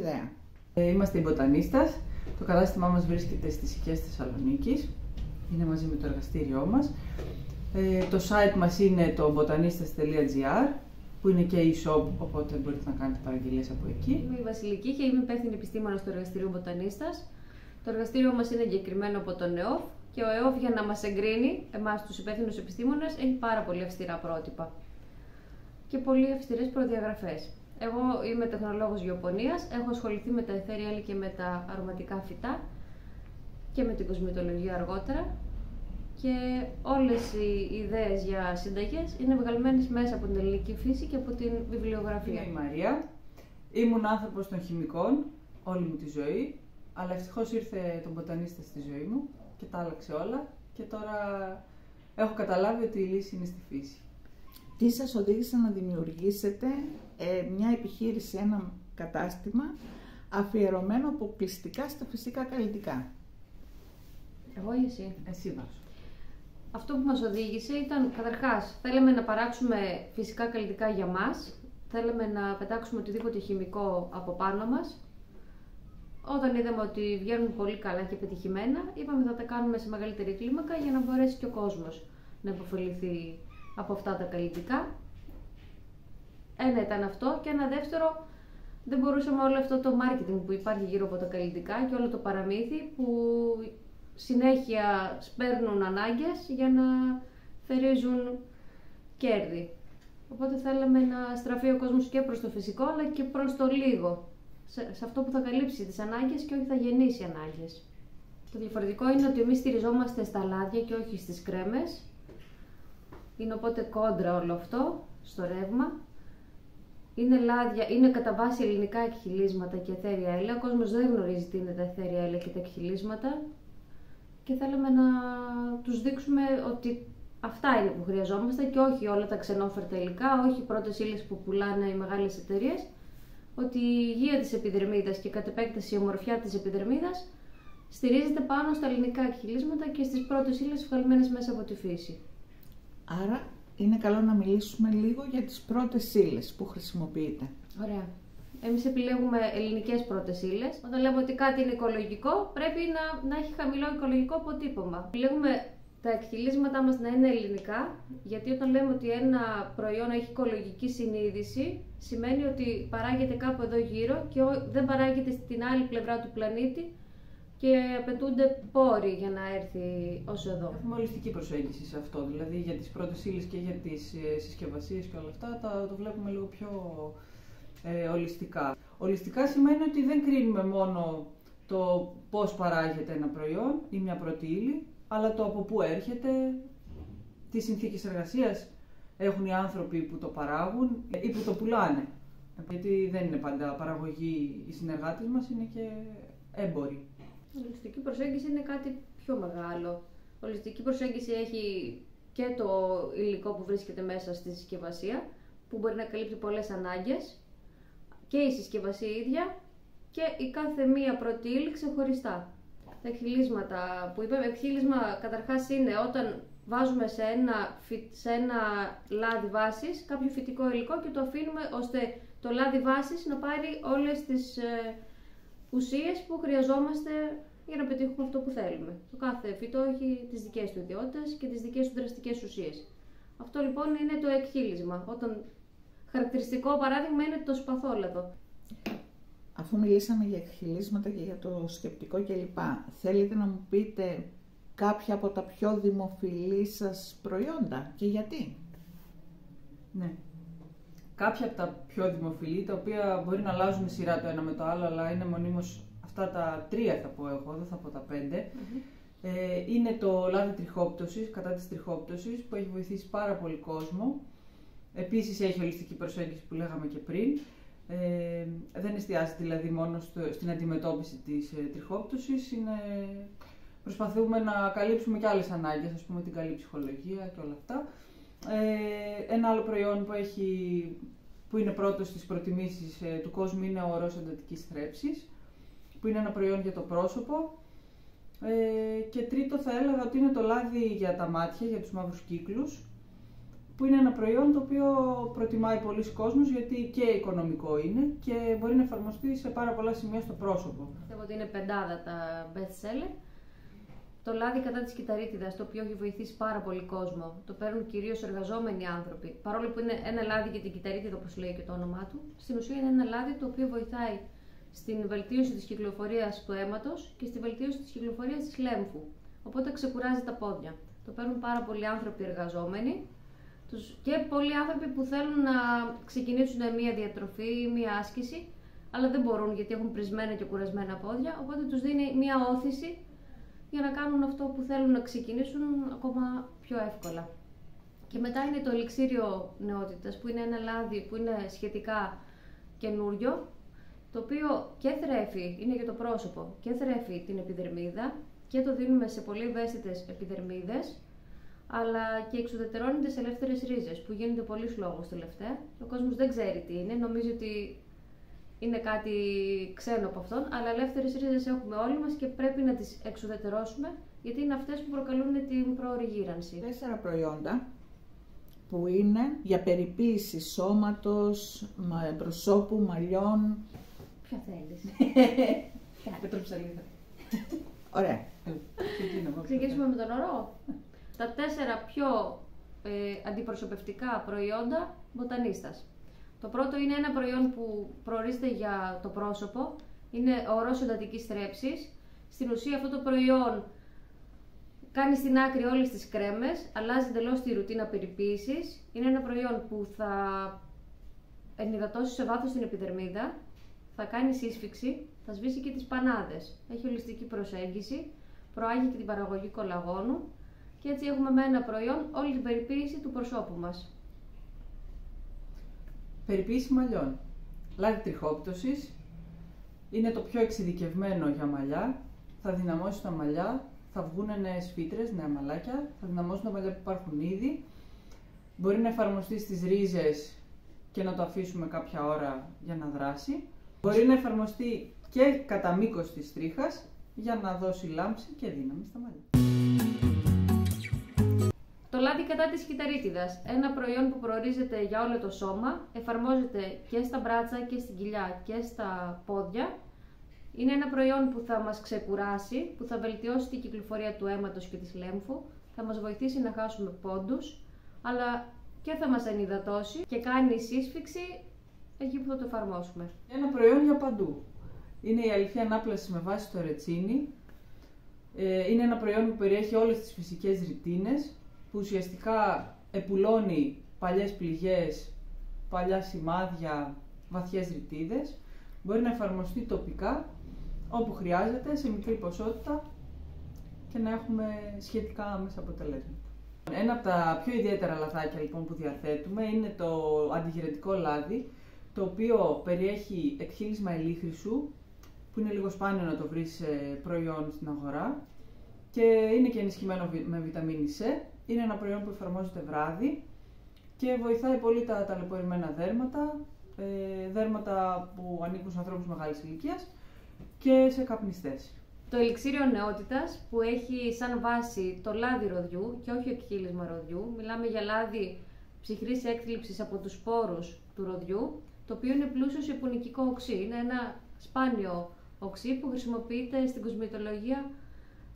ιδέα. Είμαστε οι Μποτανίστας. Το κατάστημά μας βρίσκεται στις Οικίες Θεσσαλονίκης. Είναι μαζί με το εργαστήριό μας. Το site μας είναι το botanistas.gr, που είναι και e-shop, οπότε μπορείτε να κάνετε παραγγελίες από εκεί. Είμαι η Βασιλική και είμαι υπεύθυνη επιστήμονας του εργαστηρίου Μποτανίστας. Το εργαστήριο μας είναι εγκεκριμένο από τον ΕΟΦ και ο ΕΟΦ, για να μας εγκρίνει, εμάς τους υπεύθυνους επιστήμονες, έχει πάρα πολύ αυστηρά πρότυπα και πολύ αυστηρές προδιαγραφές. Εγώ είμαι τεχνολόγος γεωπονίας, έχω ασχοληθεί με τα αιθέρια ύλη και με τα αρωματικά φυτά και με την κοσμητολογία αργότερα, και όλες οι ιδέες για συνταγές είναι βγαλμένες μέσα από την ελληνική φύση και από την βιβλιογραφία. Είμαι η Μαρία. Ήμουν άνθρωπος των χημικών όλη μου τη ζωή, αλλά ευτυχώς ήρθε το Μποτανίστα στη ζωή μου και τα άλλαξε όλα, και τώρα έχω καταλάβει ότι η λύση είναι στη φύση. Τι σας οδήγησε να δημιουργήσετε μια επιχείρηση, ένα κατάστημα αφιερωμένο αποκλειστικά στα φυσικά καλλιτικά? Εγώ ή εσύ? Εσύ βάζω. Αυτό που μας οδήγησε ήταν, καταρχάς, θέλαμε να παράξουμε φυσικά καλλιτικά για μας, θέλαμε να πετάξουμε οτιδήποτε χημικό από πάνω μας. Όταν είδαμε ότι βγαίνουν πολύ καλά και πετυχημένα, είπαμε θα τα κάνουμε σε μεγαλύτερη κλίμακα για να μπορέσει και ο κόσμος να υποφεληθεί από αυτά τα καλλιτικά. Ένα ήταν αυτό, και ένα δεύτερο, δεν μπορούσαμε όλο αυτό το marketing που υπάρχει γύρω από τα καλλιτικά και όλο το παραμύθι που συνέχεια σπέρνουν ανάγκες για να θερίζουν κέρδη. Οπότε θέλαμε να στραφεί ο κόσμος και προς το φυσικό, αλλά και προς το λίγο, σε αυτό που θα καλύψει τις ανάγκες και όχι θα γεννήσει ανάγκες. Το διαφορετικό είναι ότι εμείς στηριζόμαστε στα λάδια και όχι στις κρέμες. Είναι οπότε κόντρα όλο αυτό στο ρεύμα. Είναι λάδια, είναι κατά βάση ελληνικά εκχυλίσματα και αιθέρια ύλη. Ο κόσμος δεν γνωρίζει τι είναι τα αιθέρια ύλη και τα εκχυλίσματα, και θέλαμε να τους δείξουμε ότι αυτά είναι που χρειαζόμαστε και όχι όλα τα ξενόφερτα υλικά, όχι οι πρώτες ύλες που πουλάνε οι μεγάλες εταιρείες, ότι η υγεία της επιδερμίδας και κατ' επέκταση η ομορφιά της επιδερμίδας στηρίζεται πάνω στα ελληνικά εκχυλίσματα και στις πρώτες ύλες βγαλμένες μέσα από τη φύση. Άρα είναι καλό να μιλήσουμε λίγο για τις πρώτες ύλες που χρησιμοποιείτε. Ωραία. Εμείς επιλέγουμε ελληνικές πρώτες ύλες. Όταν λέμε ότι κάτι είναι οικολογικό, πρέπει να έχει χαμηλό οικολογικό αποτύπωμα. Επιλέγουμε τα εκχυλίσματά μας να είναι ελληνικά, γιατί όταν λέμε ότι ένα προϊόν έχει οικολογική συνείδηση, σημαίνει ότι παράγεται κάπου εδώ γύρω και δεν παράγεται στην άλλη πλευρά του πλανήτη και απαιτούνται πόροι για να έρθει ως εδώ. Έχουμε ολιστική προσέγγιση σε αυτό, δηλαδή για τις πρώτες ύλες και για τις συσκευασίες και όλα αυτά το βλέπουμε λίγο πιο ολιστικά. Ολιστικά σημαίνει ότι δεν κρίνουμε μόνο το πώς παράγεται ένα προϊόν ή μια πρώτη ύλη, αλλά το από πού έρχεται, τι συνθήκες εργασίας έχουν οι άνθρωποι που το παράγουν ή που το πουλάνε. Γιατί δεν είναι πάντα παραγωγή οι συνεργάτες μας, είναι και έμποροι. Η ολιστική προσέγγιση είναι κάτι πιο μεγάλο. Η ολιστική προσέγγιση έχει και το υλικό που βρίσκεται μέσα στη συσκευασία, που μπορεί να καλύπτει πολλές ανάγκες, και η συσκευασία ίδια και η κάθε μία πρώτη ύλη ξεχωριστά. Τα εκχυλίσματα που είπαμε, εκχύλισμα καταρχάς είναι όταν βάζουμε σε ένα λάδι βάσης κάποιο φυτικό υλικό και το αφήνουμε ώστε το λάδι βάσης να πάρει όλες τις ουσίες που χρειαζόμαστε για να πετύχουμε αυτό που θέλουμε. Το κάθε φυτό έχει τις δικές του ιδιότητες και τις δικές του δραστικές ουσίες. Αυτό λοιπόν είναι το εκχύλισμα. Όταν χαρακτηριστικό παράδειγμα είναι το σπαθόλαδο. Αφού μιλήσαμε για εκχυλίσματα και για το σκεπτικό κλπ, θέλετε να μου πείτε κάποια από τα πιο δημοφιλή σας προϊόντα και γιατί? Ναι. Κάποια από τα πιο δημοφιλή, τα οποία μπορεί να αλλάζουν σειρά το ένα με το άλλο, αλλά είναι μονίμως αυτά τα τρία θα πω εγώ, δεν θα πω τα 5. Είναι το λάδι τριχόπτωσης, κατά της τριχόπτωσης, που έχει βοηθήσει πάρα πολύ κόσμο. Επίσης έχει ολιστική προσέγγιση που λέγαμε και πριν. Δεν εστιάζεται δηλαδή μόνο στην αντιμετώπιση της τριχόπτωσης. Προσπαθούμε να καλύψουμε και άλλες ανάγκες, ας πούμε την καλή ψυχολογία και όλα αυτά. Ένα άλλο προϊόν που είναι πρώτο στις προτιμήσεις του κόσμου είναι ο ορός εντατικής θρέψης, που είναι ένα προϊόν για το πρόσωπο. Και τρίτο θα έλεγα ότι είναι το λάδι για τα μάτια, για τους μαύρους κύκλους, που είναι ένα προϊόν το οποίο προτιμάει πολλοί κόσμος, γιατί και οικονομικό είναι και μπορεί να εφαρμοστεί σε πάρα πολλά σημεία στο πρόσωπο. Πιστεύω ότι είναι πεντάδα τα best seller. Το λάδι κατά της κυταρίτιδας, το οποίο έχει βοηθήσει πάρα πολύ κόσμο, το παίρνουν κυρίως εργαζόμενοι άνθρωποι. Παρόλο που είναι ένα λάδι για την κυταρίτιδα, όπως λέει και το όνομά του, στην ουσία είναι ένα λάδι το οποίο βοηθάει στην βελτίωση της κυκλοφορίας του αίματος και στη βελτίωση της κυκλοφορίας της λέμφου. Οπότε ξεκουράζει τα πόδια. Το παίρνουν πάρα πολλοί άνθρωποι εργαζόμενοι και πολλοί άνθρωποι που θέλουν να ξεκινήσουν μία διατροφή ή μία άσκηση, αλλά δεν μπορούν γιατί έχουν πρισμένα και κουρασμένα πόδια. Οπότε τους δίνει μία όθηση για να κάνουν αυτό που θέλουν να ξεκινήσουν ακόμα πιο εύκολα. Και μετά είναι το ελιξίριο νεότητας, που είναι ένα λάδι που είναι σχετικά καινούριο, το οποίο και θρέφει, είναι για το πρόσωπο, και θρέφει την επιδερμίδα και το δίνουμε σε πολύ ευαίσθητες επιδερμίδες, αλλά και εξουδετερώνει τις ελεύθερες ρίζες, που γίνεται πολλής λόγος τελευταία. Ο κόσμος δεν ξέρει τι είναι, νομίζει ότι είναι κάτι ξένο από αυτόν, αλλά ελεύθερες ρίζες έχουμε όλοι μας και πρέπει να τις εξουδετερώσουμε, γιατί είναι αυτές που προκαλούν την πρόωρη γύρανση. 4 προϊόντα που είναι για περιποίηση σώματος, προσώπου, μαλλιών. Ποια θέλεις? Πετροψαλίδα. Ωραία. Ξεκινήσουμε με τον ορό. Τα 4 πιο αντιπροσωπευτικά προϊόντα μποτανίστας. Το πρώτο είναι ένα προϊόν που προορίζεται για το πρόσωπο. Είναι ο ορός εντατικής θρέψης. Στην ουσία αυτό το προϊόν κάνει στην άκρη όλες τις κρέμες, αλλάζει εντελώς τη ρουτίνα περιποίησης. Είναι ένα προϊόν που θα ενυδατώσει σε βάθος την επιδερμίδα, θα κάνει σύσφυξη, θα σβήσει και τις πανάδες. Έχει ολιστική προσέγγιση, προάγει και την παραγωγή κολαγόνου και έτσι έχουμε με ένα προϊόν όλη την περιποίηση του προσώπου μας. Περιποίηση μαλλιών. Λάδι τριχόπτωσης. Είναι το πιο εξειδικευμένο για μαλλιά. Θα δυναμώσει τα μαλλιά, θα βγουν νέες φύτρες, νέα μαλάκια, θα δυναμώσουν τα μαλλιά που υπάρχουν ήδη. Μπορεί να εφαρμοστεί στις ρίζες και να το αφήσουμε κάποια ώρα για να δράσει. Μπορεί να εφαρμοστεί και κατά μήκος της τρίχας για να δώσει λάμψη και δύναμη στα μαλλιά. Το λάδι κατά της κυταρίτιδας, ένα προϊόν που προορίζεται για όλο το σώμα, εφαρμόζεται και στα μπράτσα και στην κοιλιά και στα πόδια. Είναι ένα προϊόν που θα μας ξεκουράσει, που θα βελτιώσει την κυκλοφορία του αίματος και της λέμφου, θα μας βοηθήσει να χάσουμε πόντους, αλλά και θα μας ενυδατώσει και κάνει σύσφυξη εκεί που θα το εφαρμόσουμε. Ένα προϊόν για παντού. Είναι η αληθή ανάπλαση με βάση το ρετσίνι. Είναι ένα προϊόν που περιέχει όλες τις φυσικές ρητίνες, που ουσιαστικά επουλώνει παλιές πληγές, παλιά σημάδια, βαθιές ρητίδες. Μπορεί να εφαρμοστεί τοπικά, όπου χρειάζεται, σε μικρή ποσότητα και να έχουμε σχετικά άμεσα αποτελέσματα. Ένα από τα πιο ιδιαίτερα λαδάκια λοιπόν που διαθέτουμε είναι το αντιγυρετικό λάδι, το οποίο περιέχει εκχύλισμα ηλίχρυσου, που είναι λίγο σπάνιο να το βρεις προϊόν στην αγορά, και είναι και ενισχυμένο με βιταμίνη C. Είναι ένα προϊόν που εφαρμόζεται βράδυ και βοηθάει πολύ τα ταλαιπωρημένα δέρματα, δέρματα που ανήκουν σε ανθρώπους μεγάλης ηλικίας και σε καπνιστές. Το ελιξίριο νεότητας, που έχει σαν βάση το λάδι ροδιού και όχι εκχύλισμα ροδιού. Μιλάμε για λάδι ψυχρής έκθλιψης από τους σπόρους του ροδιού, το οποίο είναι πλούσιο σε πονικικό οξύ. Είναι ένα σπάνιο οξύ που χρησιμοποιείται στην κοσμητολογία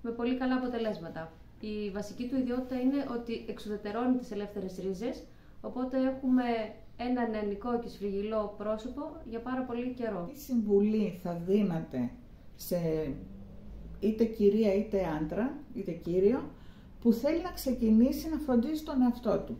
με πολύ καλά αποτελέσματα. Η βασική του ιδιότητα είναι ότι εξουδετερώνει τις ελεύθερες ρίζες, οπότε έχουμε ένα νεανικό και σφριγγυλό πρόσωπο για πάρα πολύ καιρό. Τι συμβουλή θα δίνατε σε είτε κυρία είτε άντρα, είτε κύριο, που θέλει να ξεκινήσει να φροντίζει τον εαυτό του?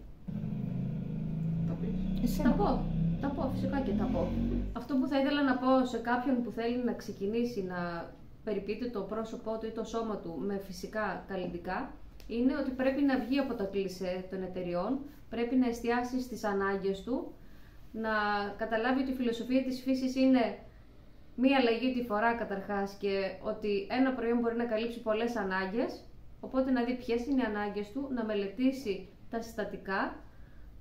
Τα πω, φυσικά και τα πω. Αυτό που θα ήθελα να πω σε κάποιον που θέλει να ξεκινήσει να περιποιείται το πρόσωπό του ή το σώμα του με φυσικά καλλιτικά, είναι ότι πρέπει να βγει από τα κλισέ των εταιριών, πρέπει να εστιάσει στις ανάγκες του, να καταλάβει ότι η φιλοσοφία της φύσης είναι μία αλλαγή τη φορά καταρχάς και ότι ένα προϊόν μπορεί να καλύψει πολλές ανάγκες, οπότε να δει ποιες είναι οι ανάγκες του, να μελετήσει τα συστατικά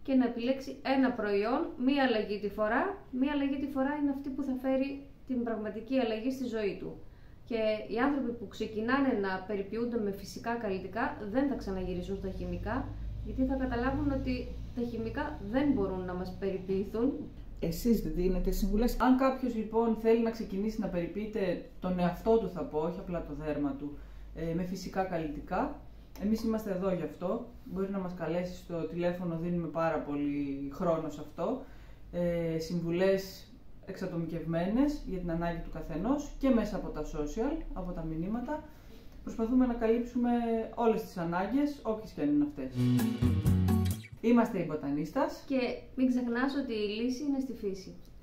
και να επιλέξει ένα προϊόν, μία αλλαγή τη φορά. Μία αλλαγή τη φορά είναι αυτή που θα φέρει την πραγματική αλλαγή στη ζωή του. Και οι άνθρωποι που ξεκινάνε να περιποιούνται με φυσικά καλλιτικά δεν θα ξαναγυρίσουν στα χημικά Γιατί θα καταλάβουν ότι τα χημικά δεν μπορούν να μας περιποιηθούν. Εσείς δίνετε συμβουλές? Αν κάποιος λοιπόν θέλει να ξεκινήσει να περιποιείται τον εαυτό του, θα πω, όχι απλά το δέρμα του, με φυσικά καλλιτικά, εμείς είμαστε εδώ γι' αυτό. Μπορεί να μας καλέσει στο τηλέφωνο, δίνουμε πάρα πολύ χρόνο σε αυτό. Συμβουλές εξατομικευμένες για την ανάγκη του καθενός και μέσα από τα social, από τα μηνύματα. Προσπαθούμε να καλύψουμε όλες τις ανάγκες, όποιες και αν είναι αυτές. Είμαστε οι Μποτανίστας. Και μην ξεχνάς ότι η λύση είναι στη φύση.